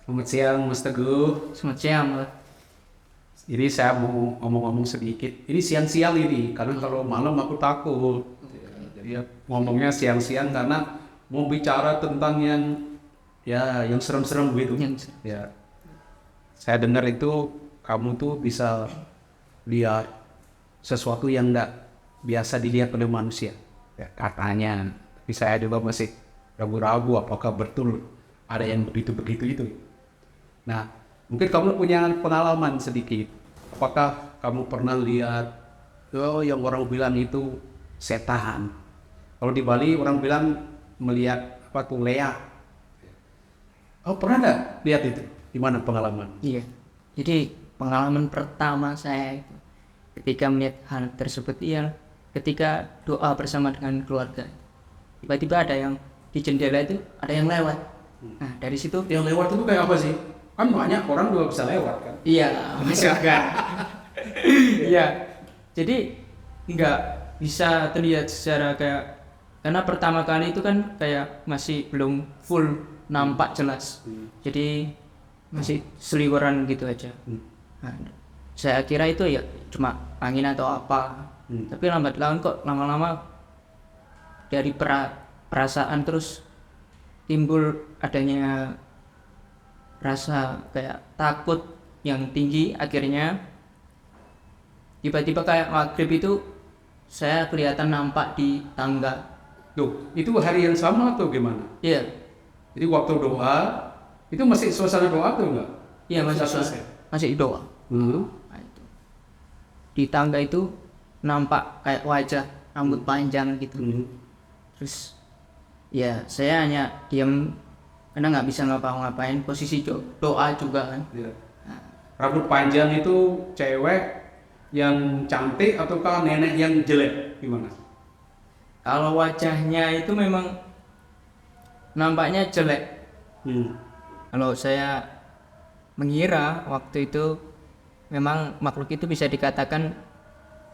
Selamat siang Mas Teguh. Selamat siang, Mas. Ini saya mau ngomong-ngomong sedikit. Ini siang-siang ini, karena kalau malam aku takut. Jadi ya, ngomongnya siang-siang karena mau bicara tentang yang serem-serem gitu. Yang Ya, saya dengar itu kamu tuh bisa lihat sesuatu yang enggak biasa dilihat oleh manusia. Ya, katanya. Tapi saya juga masih ragu-ragu apakah betul ada yang begitu-begitu itu. Nah, mungkin kamu punya pengalaman sedikit. Apakah kamu pernah lihat yang orang bilang itu setan? Kalau di Bali orang bilang melihat apa tuh leak. Oh, pernah nggak lihat itu? Gimana pengalaman? iya. Jadi pengalaman pertama saya itu ketika melihat hal tersebut iya ketika doa bersama dengan keluarga. Tiba-tiba ada yang di jendela itu ada yang lewat. Nah, dari situ Yang lewat itu kayak apa sih? Kan banyak orang juga bisa lewat kan? iya, masyarakat. Iya. Jadi nggak bisa terlihat secara kayak karena pertama kali itu kan kayak masih belum full nampak jelas. Jadi masih seliweran gitu aja. Nah, saya kira itu ya cuma angin atau apa. Tapi lambat laun kok lama-lama dari perasaan terus timbul adanya rasa kayak takut yang tinggi. Akhirnya tiba-tiba kayak maghrib itu saya kelihatan nampak di tangga. Tuh, itu hari yang sama atau gimana? Iya, Jadi waktu doa, itu masih suasana doa tuh enggak? iya masih Sudah selesai. masih doa. Nah, itu. Di tangga itu nampak kayak wajah rambut panjang gitu. Terus ya saya hanya diam karena nggak bisa ngapa-ngapain, posisi doa juga kan. Iya. Rambut panjang itu cewek yang cantik ataukah nenek yang jelek? Gimana? Kalau wajahnya itu memang nampaknya jelek. Kalau saya mengira waktu itu memang makhluk itu bisa dikatakan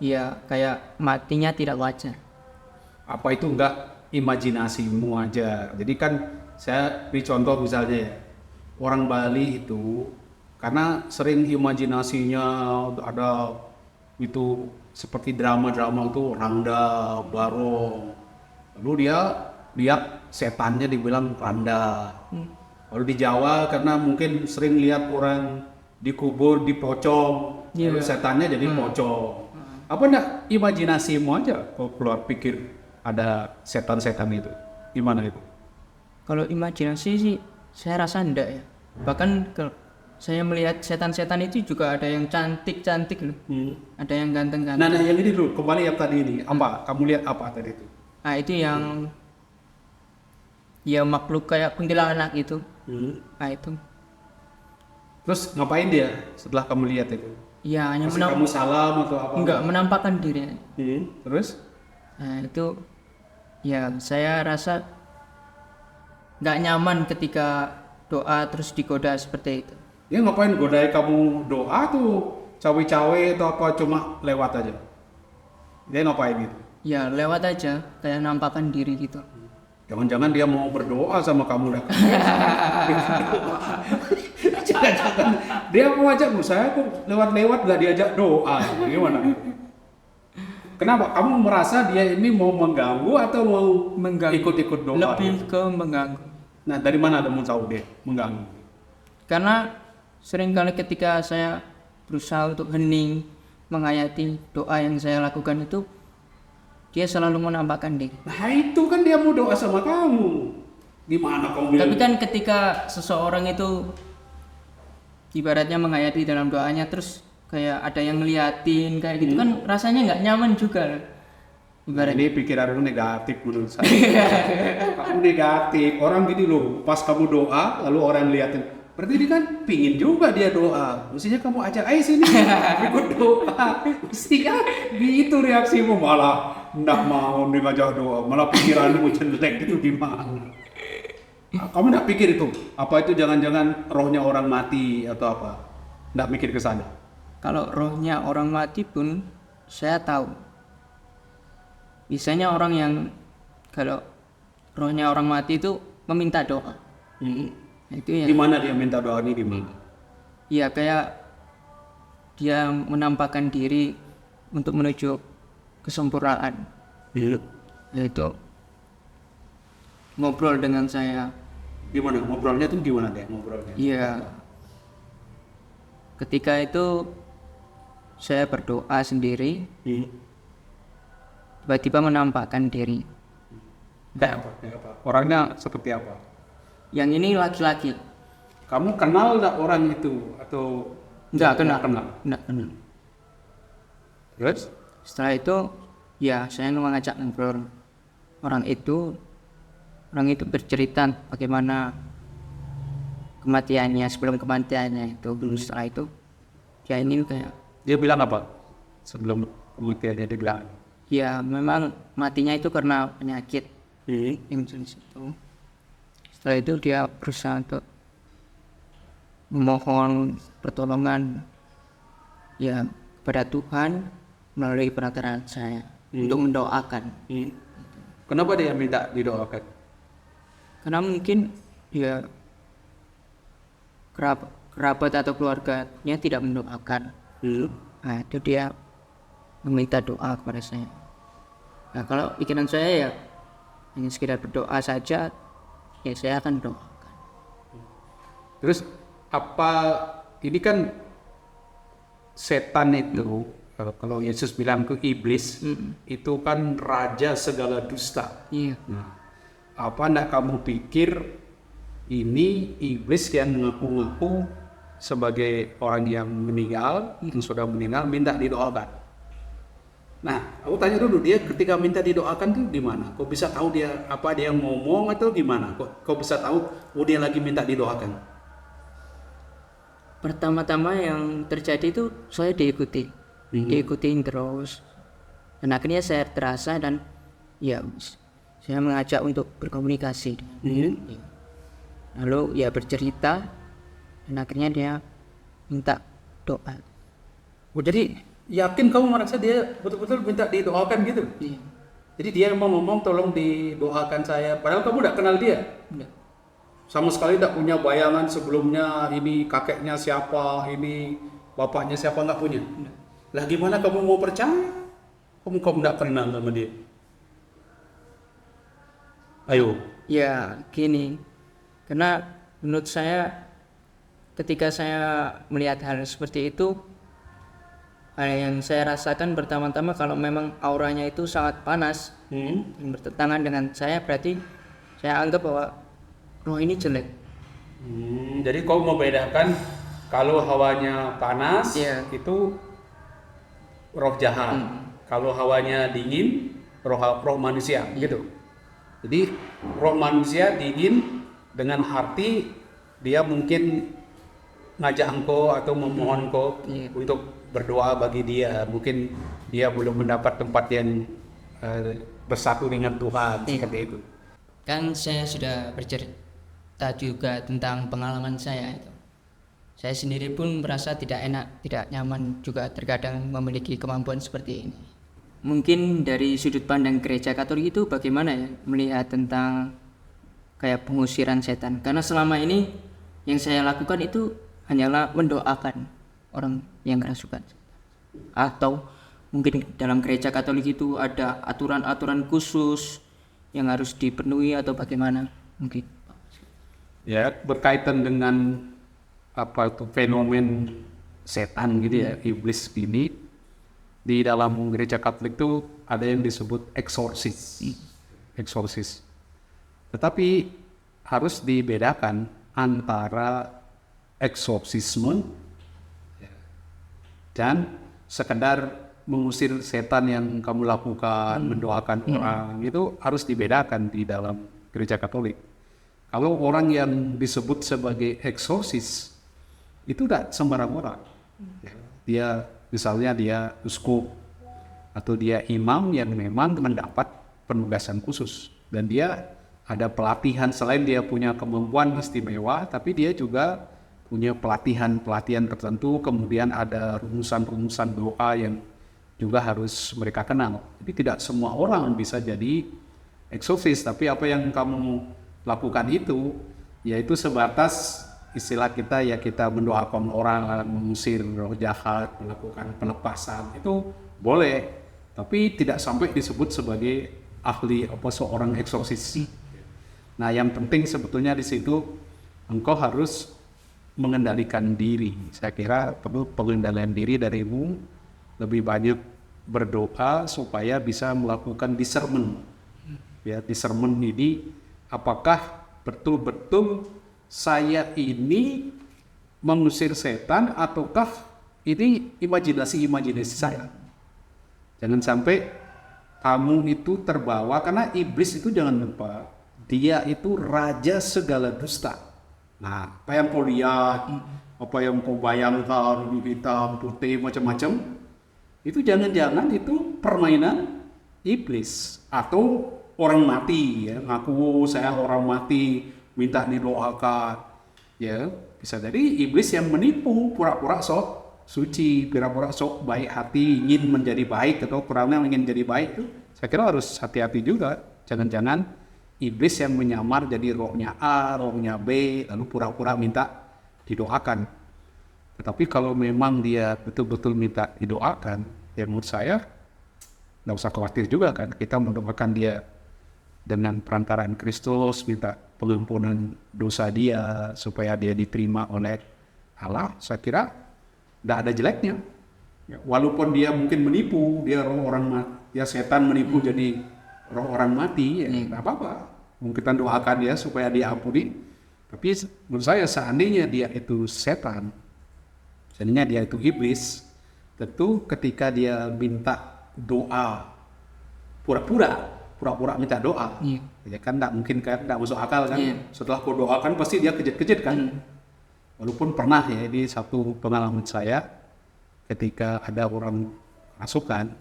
ya kayak matinya tidak wajar. Apa itu enggak imajinasimu aja? Jadi kan saya beri contoh misalnya ya, orang Bali itu karena sering imajinasinya ada itu seperti drama-drama itu Rangda, Barong. Lalu dia lihat setannya dibilang Randa. Kalau di Jawa karena mungkin sering lihat orang dikubur di pocong, lalu Iya. setannya jadi pocong. Apa enggak imajinasimu aja kalau keluar pikir ada setan-setan itu? Gimana itu? Kalau imajinasi sih saya rasa enggak ya. Bahkan saya melihat setan-setan itu juga ada yang cantik-cantik loh. Ada yang Nah, ganteng-ganteng. yang ini dulu kembali yang tadi ini. Apa? Kamu lihat apa tadi itu? Nah, itu yang ya makhluk kayak kuntilanak itu. Nah, itu. Terus ngapain dia setelah kamu lihat itu? Ya hanya Masih kamu salam atau apa? enggak menampakkan diri. Terus? Nah, itu ya saya rasa nggak nyaman ketika doa terus digoda seperti itu. Dia ngapain godai kamu doa tuh? Cawe-cawe atau apa cuma lewat aja? Dia ngapain gitu? Ya lewat aja kayak nampakkan diri gitu. Jangan-jangan dia mau berdoa sama kamu dah. Jangan-jangan dia mau ajak saya kok lewat-lewat gak diajak doa. Gimana? Kenapa? Kamu merasa dia ini mau mengganggu atau mau Mengganggu. ikut-ikut doa? Lebih ke mengganggu. Nah, dari mana ada mau tahu dia mengganggu? Karena seringkali ketika saya berusaha untuk hening menghayati doa yang saya lakukan itu dia selalu menampakkan diri. Nah, itu kan dia mau doa sama kamu. Gimana kamu bilang? Tapi kan ketika seseorang itu ibaratnya menghayati dalam doanya terus kayak ada yang ngeliatin kayak gitu kan rasanya nggak nyaman juga. Ibarat Ini pikiran lu negatif menurut saya. Kamu negatif. Orang gini loh, pas kamu doa lalu orang liatin. Berarti dia kan pingin juga dia doa. Mestinya kamu ajak, ayo sini ikut doa. Mestinya gitu reaksimu, malah nggak mau nih ngajak doa. Malah pikiranmu jelek itu gimana? Kamu nggak pikir itu? Apa itu jangan-jangan rohnya orang mati atau apa? Nggak mikir ke sana? kalau rohnya orang mati pun saya tahu. Biasanya orang yang kalau rohnya orang mati itu meminta doa. Itu ya. Gimana dia minta doa ini gimana? Iya, kayak dia menampakkan diri untuk menuju kesempurnaan. Iya. Yaitu ngobrol dengan saya. Gimana ngobrolnya tuh gimana dia ngobrolnya? Iya. Ketika itu saya berdoa sendiri, tiba-tiba menampakkan diri. Kayak apa? Kayak apa? Orangnya seperti apa? Yang ini laki-laki. Kamu kenal nggak orang itu atau Enggak kenal. Nggak kenal. Terus? Setelah itu, ya saya mengajak ngobrol orang itu. Orang itu bercerita bagaimana kematiannya, sebelum kematiannya itu. Setelah itu, ya ini kayak, Dia bilang apa? Sebelum kematiannya dia bilang. ya memang matinya itu karena penyakit yang jenis itu. Setelah itu dia berusaha untuk memohon pertolongan ya kepada Tuhan melalui perkataan saya untuk mendoakan. Kenapa dia minta didoakan? Karena mungkin ya kerabat atau keluarganya tidak mendoakan. Nah, itu dia meminta doa kepada saya. Nah, kalau pikiran saya ya hanya sekedar berdoa saja, ya saya akan doakan. Terus apa ini kan setan itu kalau Yesus bilang ke iblis itu kan raja segala dusta. Iya. Nah, apa enggak kamu pikir ini iblis yang mengaku-ngaku sebagai orang yang meninggal, yang sudah meninggal minta didoakan? Nah, aku tanya dulu, dia ketika minta didoakan tuh di mana? Kok bisa tahu dia apa dia ngomong atau gimana? Kok bisa tahu dia lagi minta didoakan? Pertama-tama yang terjadi itu saya diikutin terus. Dan akhirnya saya terasa dan ya saya mengajak untuk berkomunikasi. Ya. Lalu ya bercerita dan akhirnya dia minta doa. Jadi yakin kamu merasa dia betul-betul minta didoakan gitu? Iya. Jadi dia mau ngomong tolong didoakan saya, padahal kamu tidak kenal dia? Enggak. Sama sekali tidak punya bayangan sebelumnya ini kakeknya siapa, ini bapaknya siapa, nggak punya? Enggak. Lah gimana kamu mau percaya? Kamu tidak kenal sama dia? Ayo. Ya gini, karena menurut saya ketika saya melihat hal seperti itu, hal yang saya rasakan pertama-tama kalau memang auranya itu sangat panas dan bertentangan dengan saya, berarti saya anggap bahwa roh ini jelek. Jadi kau mau bedakan kalau hawanya panas itu roh jahat, kalau hawanya dingin roh manusia gitu. Jadi roh manusia dingin dengan hati dia mungkin ngajak engkau atau memohon engkau untuk berdoa bagi dia. Mungkin dia belum mendapat tempat yang bersatu dengan Tuhan seperti itu. Kan saya sudah bercerita juga tentang pengalaman saya itu. Saya sendiri pun merasa tidak enak, tidak nyaman juga terkadang memiliki kemampuan seperti ini. Mungkin dari sudut pandang gereja Katolik itu bagaimana ya melihat tentang kayak pengusiran setan? Karena selama ini yang saya lakukan itu hanyalah mendoakan orang yang kerasukan. Atau mungkin dalam gereja Katolik itu ada aturan-aturan khusus yang harus dipenuhi atau bagaimana mungkin? Ya, berkaitan dengan apa itu fenomen setan gitu ya, iblis ini. Di dalam gereja Katolik itu ada yang disebut eksorsis. Tetapi harus dibedakan antara eksorsisme dan sekedar mengusir setan yang kamu lakukan, mendoakan orang, itu harus dibedakan di dalam gereja Katolik. Kalau orang yang disebut sebagai eksorsis itu tidak sembarang orang. Dia misalnya dia uskup atau dia imam yang memang mendapat penugasan khusus dan dia ada pelatihan, selain dia punya kemampuan istimewa tapi dia juga punya pelatihan tertentu, kemudian ada rumusan doa yang juga harus mereka kenal. Jadi tidak semua orang bisa jadi eksorsis, tapi apa yang kamu lakukan itu yaitu sebatas istilah kita ya, kita mendoakan orang, mengusir roh jahat, melakukan pelepasan, itu boleh, tapi tidak sampai disebut sebagai ahli apa seorang eksorsis. Nah, yang penting sebetulnya di situ engkau harus mengendalikan diri. Saya kira perlu pengendalian diri darimu, lebih banyak berdoa supaya bisa melakukan discernment. Ya, discernment ini apakah betul-betul saya ini mengusir setan ataukah ini imajinasi saya. Jangan sampai kamu itu terbawa, karena iblis itu jangan lupa dia itu raja segala dusta. Nah, apa yang kau lihat, apa yang kau bayangkan, hitam, putih, macam-macam, itu jangan-jangan itu permainan iblis atau orang mati, ya, ngaku saya orang mati, minta didoakan, ya, bisa jadi iblis yang menipu, pura-pura sok suci, pura-pura sok baik hati, ingin menjadi baik atau kurangnya ingin jadi baik, itu saya kira harus hati-hati juga. Jangan-jangan iblis yang menyamar jadi rohnya A, rohnya B, lalu pura-pura minta didoakan. Tetapi kalau memang dia betul-betul minta didoakan, ya menurut saya nggak usah khawatir juga kan, kita mendoakan dia dengan perantaraan Kristus, minta pengampunan dosa dia supaya dia diterima oleh Allah. Saya kira tidak ada jeleknya. Ya, walaupun dia mungkin menipu, dia roh orang mati, ya setan menipu jadi roh orang mati, ya tidak apa-apa. Mungkin kita doakan dia supaya dia ampuni. Tapi menurut saya seandainya dia itu setan, seandainya dia itu iblis, tentu ketika dia minta doa, pura-pura minta doa, ya kan tidak mungkin kan, tidak masuk akal kan. Setelah kau doakan pasti dia kejut-kejut kan. Walaupun pernah ya, di satu pengalaman saya ketika ada orang rasukan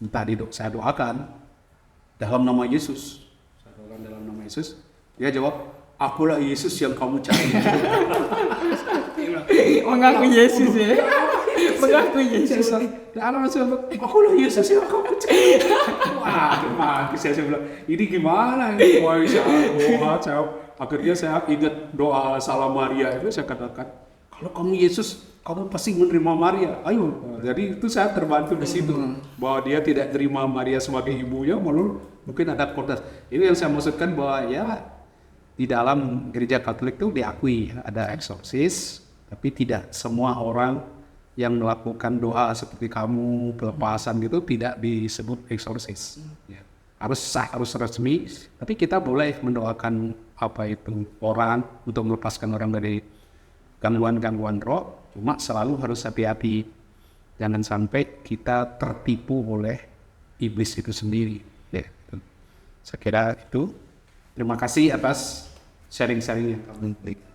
minta saya doakan dalam nama Yesus, saya doakan dalam nama Yesus, dia jawab, akulah Yesus yang kamu cari. Mengaku Yesus ya. Mengaku Yesus. Akulah Yesus yang kamu cari. Wah, saya bilang, ini gimana ini? Wah, akhirnya saya ingat doa Salam Maria itu, saya katakan, kalau kamu Yesus, kamu pasti menerima Maria. Ayo, jadi itu saya terbantu di situ bahwa dia tidak terima Maria sebagai ibunya, malah mungkin ada kontras. Ini yang saya maksudkan bahwa ya di dalam gereja Katolik itu diakui ada eksorsis, tapi tidak semua orang yang melakukan doa seperti kamu, pelepasan gitu tidak disebut eksorsis. Ya. Harus sah, harus resmi, tapi kita boleh mendoakan apa itu orang untuk melepaskan orang dari gangguan-gangguan roh, cuma selalu harus hati-hati. Jangan sampai kita tertipu oleh iblis itu sendiri. Ya, itu. Saya kira itu. Terima kasih atas sharing-sharing yang kamu berikan.